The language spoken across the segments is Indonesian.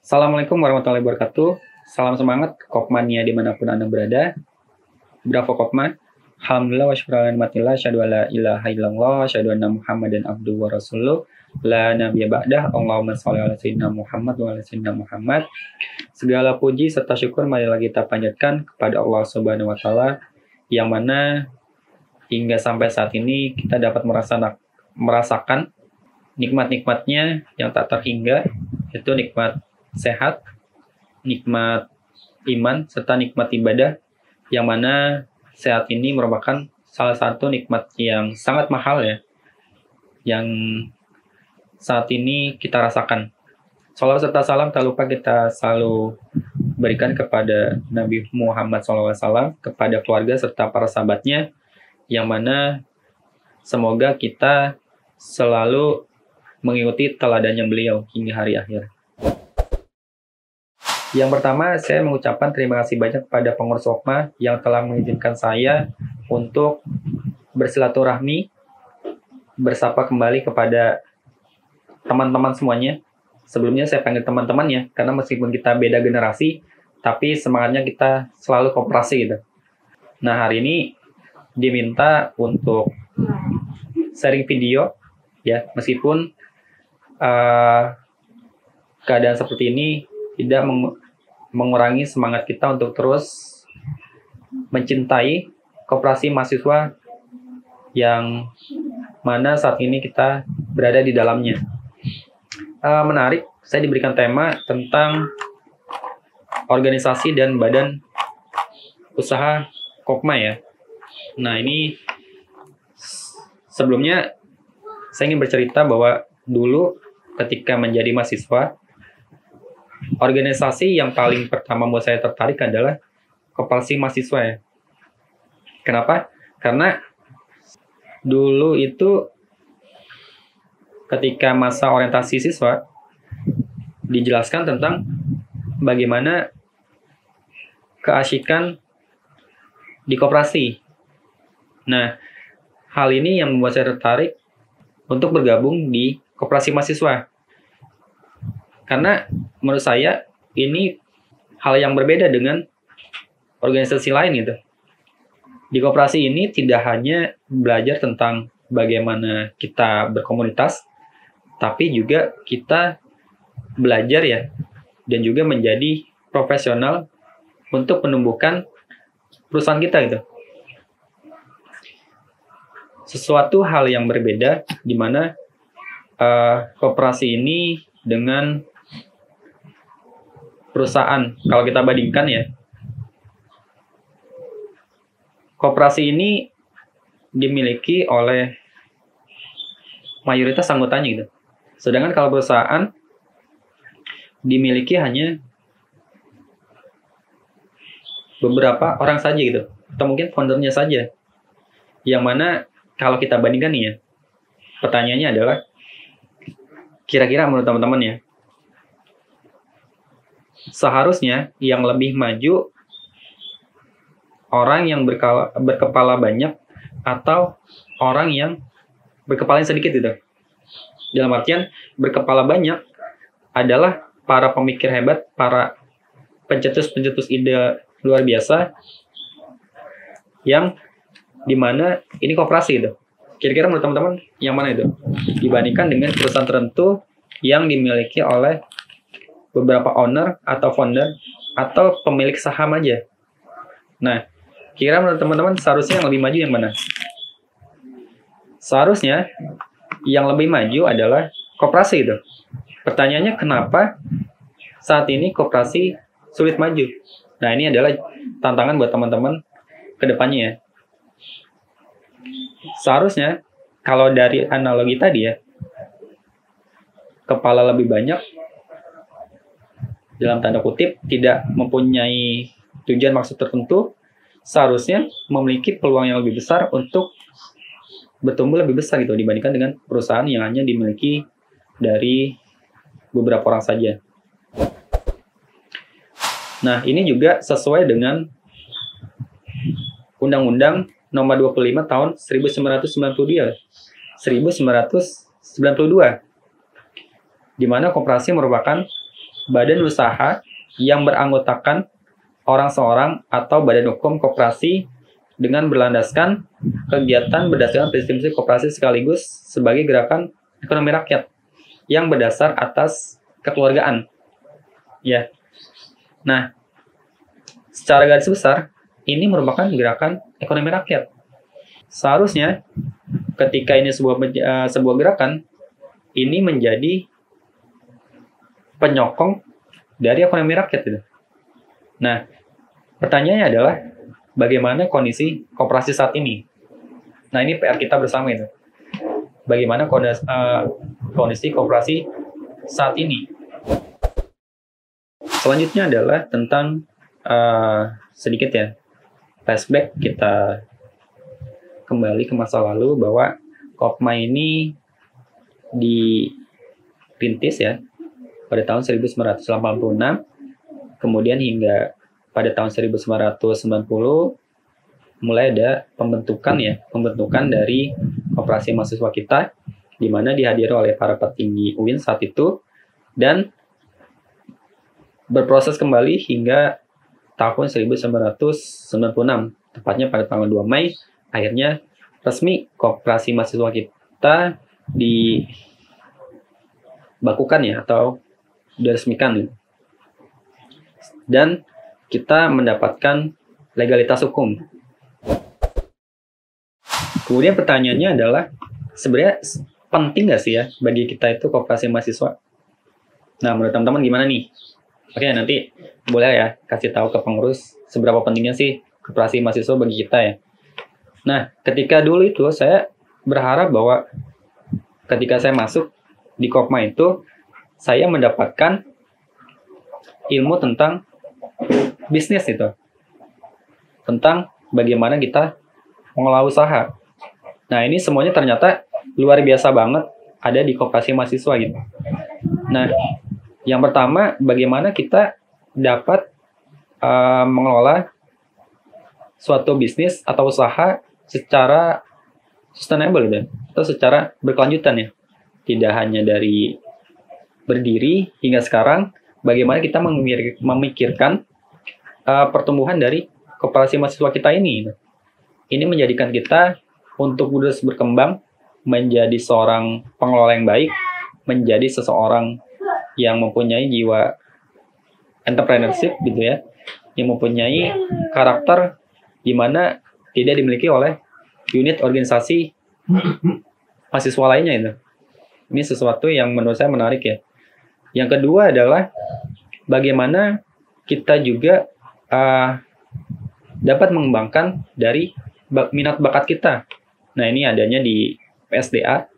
Assalamualaikum warahmatullahi wabarakatuh. Salam semangat Kopmania dimanapun Anda berada. Bravo Kopma. Alhamdulillah wa syukur ala nikmatillah, asyhadu an la ilaha illallah, asyhadu anna Muhammadan abduhu wa rasuluh, la nabiyya ba'dah. Allahumma shalli ala sayyidina Muhammad wa ala sayyidina Muhammad. Segala puji serta syukur marilah kita panjatkan kepada Allah Subhanahu wa taala yang mana hingga sampai saat ini kita dapat merasakan nikmat-nikmatnya yang tak terhingga, yaitu nikmat sehat, nikmat iman, serta nikmat ibadah, yang mana sehat ini merupakan salah satu nikmat yang sangat mahal ya, yang saat ini kita rasakan. Salawat serta salam tak lupa kita selalu berikan kepada Nabi Muhammad SAW, kepada keluarga serta para sahabatnya, yang mana semoga kita selalu mengikuti teladannya beliau hingga hari akhir. Yang pertama, saya mengucapkan terima kasih banyak kepada pengurus Kopma yang telah mengizinkan saya untuk bersilaturahmi, bersapa kembali kepada teman-teman semuanya. Sebelumnya saya panggil teman-teman ya, karena meskipun kita beda generasi, tapi semangatnya kita selalu kooperasi gitu. Nah, hari ini diminta untuk sharing video ya, meskipun keadaan seperti ini tidak mengurangi semangat kita untuk terus mencintai koperasi mahasiswa yang mana saat ini kita berada di dalamnya. Menarik, saya diberikan tema tentang organisasi dan badan usaha Kopma ya. Nah, ini sebelumnya saya ingin bercerita bahwa dulu ketika menjadi mahasiswa, organisasi yang paling pertama buat saya tertarik adalah koperasi mahasiswa ya. Kenapa? Karena dulu itu ketika masa orientasi siswa dijelaskan tentang bagaimana keasyikan di koperasi. Nah, hal ini yang membuat saya tertarik untuk bergabung di koperasi mahasiswa. Karena menurut saya ini hal yang berbeda dengan organisasi lain gitu. Di koperasi ini tidak hanya belajar tentang bagaimana kita berkomunitas, tapi juga kita belajar ya, dan juga menjadi profesional untuk menumbuhkan perusahaan kita gitu. Sesuatu hal yang berbeda di mana koperasi ini dengan perusahaan, kalau kita bandingkan ya, koperasi ini dimiliki oleh mayoritas anggotanya gitu. Sedangkan kalau perusahaan dimiliki hanya beberapa orang saja gitu, atau mungkin foundernya saja. Yang mana kalau kita bandingkan nih ya, pertanyaannya adalah kira-kira menurut teman-teman ya, seharusnya yang lebih maju orang yang berkepala banyak atau orang yang berkepala yang sedikit gitu. Dalam artian berkepala banyak adalah para pemikir hebat, para pencetus-pencetus ide luar biasa yang dimana ini koperasi gitu. Kira-kira menurut teman-teman yang mana itu? Dibandingkan dengan perusahaan tertentu yang dimiliki oleh beberapa owner atau founder atau pemilik saham aja. Nah, kira menurut teman-teman seharusnya yang lebih maju yang mana? Seharusnya yang lebih maju adalah koperasi itu. Pertanyaannya kenapa saat ini koperasi sulit maju? Nah, ini adalah tantangan buat teman-teman ke depannya ya. Seharusnya kalau dari analogi tadi ya, kepala lebih banyak dalam tanda kutip tidak mempunyai tujuan maksud tertentu, seharusnya memiliki peluang yang lebih besar untuk bertumbuh lebih besar gitu dibandingkan dengan perusahaan yang hanya dimiliki dari beberapa orang saja. Nah, ini juga sesuai dengan Undang-Undang Nomor 25 Tahun 1992, di mana koperasi merupakan badan usaha yang beranggotakan orang seorang atau badan hukum koperasi dengan berlandaskan kegiatan berdasarkan prinsip-prinsip koperasi sekaligus sebagai gerakan ekonomi rakyat yang berdasar atas kekeluargaan. Ya. Nah, secara garis besar ini merupakan gerakan ekonomi rakyat. Seharusnya ketika ini sebuah gerakan, ini menjadi penyokong dari ekonomi rakyat itu. Nah, pertanyaannya adalah bagaimana kondisi koperasi saat ini? Nah, ini PR kita bersama itu. Bagaimana kondisi koperasi saat ini? Selanjutnya adalah tentang sedikit ya flashback, kita kembali ke masa lalu bahwa Kopma ini dirintis ya pada tahun 1986, kemudian hingga pada tahun 1990 mulai ada pembentukan dari koperasi mahasiswa kita, di mana dihadiri oleh para petinggi UIN saat itu, dan berproses kembali hingga tahun 1996, tepatnya pada tanggal 2 Mei, akhirnya resmi koperasi mahasiswa kita dibakukan ya, atau diresmikan. Dan kita mendapatkan legalitas hukum. Kemudian pertanyaannya adalah, sebenarnya penting nggak sih ya bagi kita itu koperasi mahasiswa? Nah, menurut teman-teman gimana nih? Oke, nanti boleh ya kasih tahu ke pengurus seberapa pentingnya sih koperasi mahasiswa bagi kita ya. Nah, ketika dulu itu saya berharap bahwa ketika saya masuk di Kopma itu, saya mendapatkan ilmu tentang bisnis itu. Tentang bagaimana kita mengelola usaha. Nah, ini semuanya ternyata luar biasa banget ada di koperasi mahasiswa gitu. Nah, yang pertama, bagaimana kita dapat mengelola suatu bisnis atau usaha secara sustainable gitu, atau secara berkelanjutan ya. Tidak hanya dari berdiri hingga sekarang, bagaimana kita memikirkan pertumbuhan dari koperasi mahasiswa kita ini. Ini menjadikan kita untuk terus berkembang, menjadi seorang pengelola yang baik, menjadi seseorang yang mempunyai jiwa entrepreneurship gitu ya, yang mempunyai karakter di mana tidak dimiliki oleh unit organisasi mahasiswa lainnya itu. Ini sesuatu yang menurut saya menarik ya. Yang kedua adalah bagaimana kita juga dapat mengembangkan dari minat bakat kita. Nah, ini adanya di PSDA,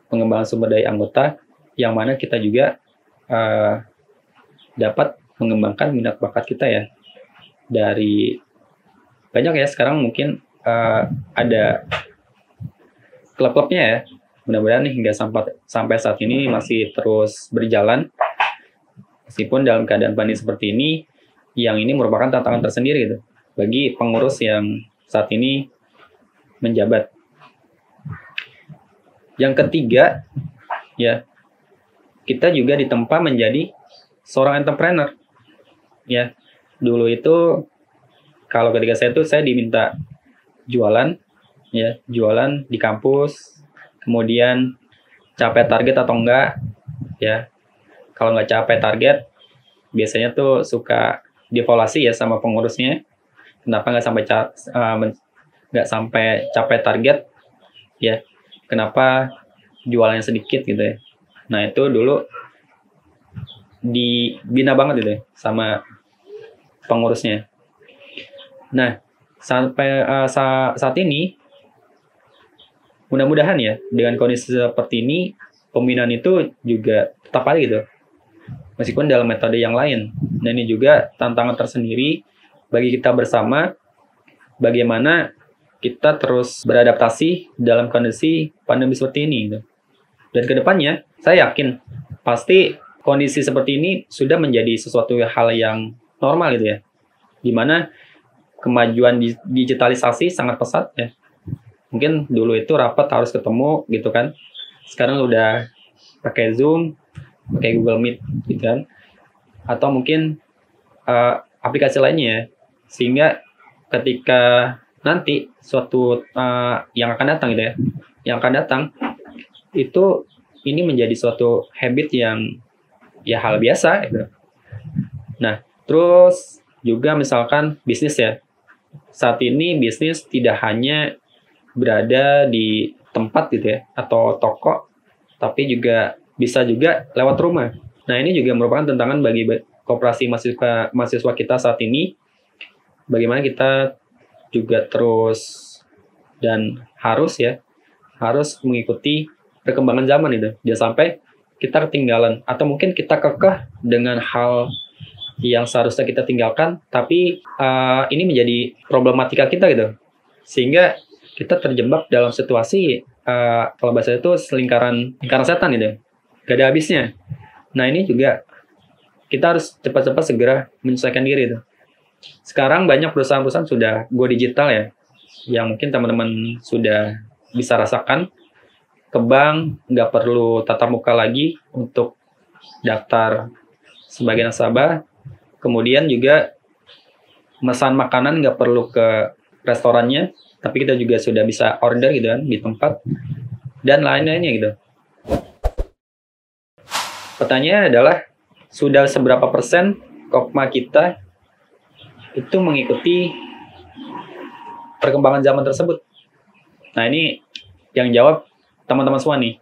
pengembangan sumber daya anggota, yang mana kita juga dapat mengembangkan minat bakat kita ya. Dari banyak ya, sekarang mungkin ada klub-klubnya ya. Mudah-mudahan nih hingga sampai saat ini masih terus berjalan. Meskipun dalam keadaan pandemi seperti ini, yang ini merupakan tantangan tersendiri gitu bagi pengurus yang saat ini menjabat. Yang ketiga, ya, kita juga ditempa menjadi seorang entrepreneur. Ya, dulu itu kalau ketika saya diminta jualan, ya, jualan di kampus, kemudian capai target atau enggak, ya. Kalau nggak capai target, biasanya tuh suka dievaluasi ya sama pengurusnya. Kenapa nggak sampai capai target, ya? Kenapa jualannya sedikit gitu ya? Nah, itu dulu dibina banget gitu ya sama pengurusnya. Nah, sampai saat ini, mudah-mudahan ya dengan kondisi seperti ini, pembinaan itu juga tetap ada gitu, meskipun dalam metode yang lain. Dan ini juga tantangan tersendiri bagi kita bersama, bagaimana kita terus beradaptasi dalam kondisi pandemi seperti ini gitu. Dan kedepannya, saya yakin pasti kondisi seperti ini sudah menjadi sesuatu hal yang normal gitu ya, dimana kemajuan digitalisasi sangat pesat ya. Mungkin dulu itu rapat harus ketemu gitu kan, sekarang udah pakai Zoom, pakai Google Meet gitu kan, atau mungkin aplikasi lainnya ya. Sehingga ketika nanti suatu yang akan datang gitu ya, yang akan datang itu ini menjadi suatu habit yang ya hal biasa gitu. Nah, terus juga misalkan bisnis ya. Saat ini bisnis tidak hanya berada di tempat gitu ya, atau toko, tapi juga bisa juga lewat rumah. Nah, ini juga merupakan tantangan bagi koperasi mahasiswa kita saat ini. Bagaimana kita juga terus dan harus mengikuti perkembangan zaman itu. Jangan sampai kita ketinggalan, atau mungkin kita kekeh dengan hal yang seharusnya kita tinggalkan, tapi ini menjadi problematika kita gitu. Sehingga kita terjebak dalam situasi, kalau bahasa itu lingkaran setan gitu. Gak ada habisnya. Nah, ini juga kita harus cepat-cepat segera menyesuaikan diri itu. Sekarang banyak perusahaan-perusahaan sudah go digital ya, yang mungkin teman-teman sudah bisa rasakan. Ke bank nggak perlu tatap muka lagi untuk daftar sebagai nasabah. Kemudian juga memesan makanan nggak perlu ke restorannya, tapi kita juga sudah bisa order gitu kan di tempat dan lain-lainnya gitu. Pertanyaannya adalah, sudah seberapa persen Kopma kita itu mengikuti perkembangan zaman tersebut? Nah, ini yang jawab teman-teman semua nih.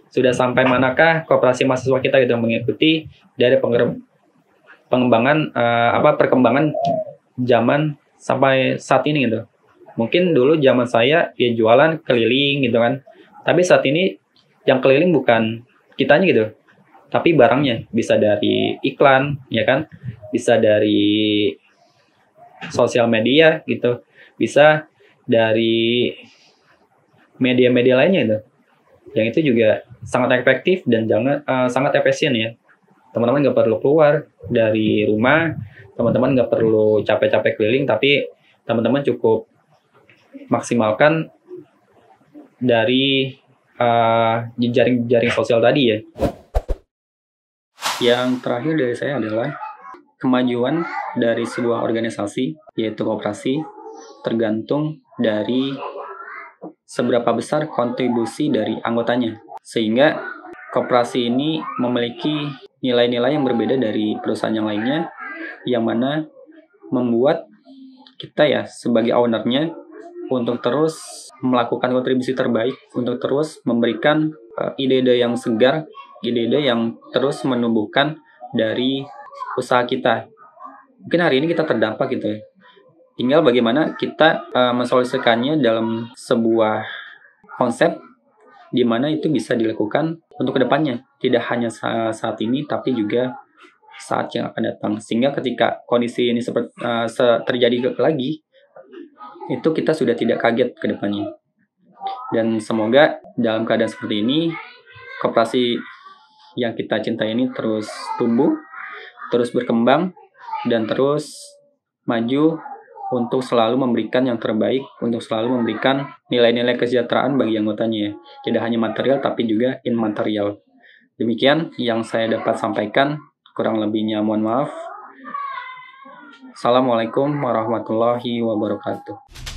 Sudah sampai manakah koperasi mahasiswa kita gitu mengikuti dari perkembangan zaman sampai saat ini gitu. Mungkin dulu zaman saya ya jualan keliling gitu kan. Tapi saat ini yang keliling bukan kitanya gitu, tapi barangnya. Bisa dari iklan ya kan, bisa dari sosial media gitu, bisa dari media-media lainnya itu, yang itu juga sangat efektif dan sangat efisien ya. Teman-teman nggak perlu keluar dari rumah, teman-teman nggak perlu capek-capek keliling, tapi teman-teman cukup maksimalkan dari jejaring sosial tadi ya. Yang terakhir dari saya adalah, kemajuan dari sebuah organisasi, yaitu koperasi, tergantung dari seberapa besar kontribusi dari anggotanya. Sehingga koperasi ini memiliki nilai-nilai yang berbeda dari perusahaan yang lainnya, yang mana membuat kita ya sebagai ownernya untuk terus melakukan kontribusi terbaik, untuk terus memberikan ide-ide yang segar, ide-ide yang terus menumbuhkan dari usaha kita. Mungkin hari ini kita terdampak gitu ya. Tinggal bagaimana kita mensolusikannya dalam sebuah konsep di mana itu bisa dilakukan untuk kedepannya. Tidak hanya saat ini, tapi juga saat yang akan datang. Sehingga ketika kondisi ini terjadi lagi, itu kita sudah tidak kaget ke depannya. Dan semoga dalam keadaan seperti ini, koperasi yang kita cintai ini terus tumbuh, terus berkembang, dan terus maju untuk selalu memberikan yang terbaik, untuk selalu memberikan nilai-nilai kesejahteraan bagi anggotanya. Tidak hanya material, tapi juga immaterial. Demikian yang saya dapat sampaikan, kurang lebihnya mohon maaf. Assalamualaikum warahmatullahi wabarakatuh.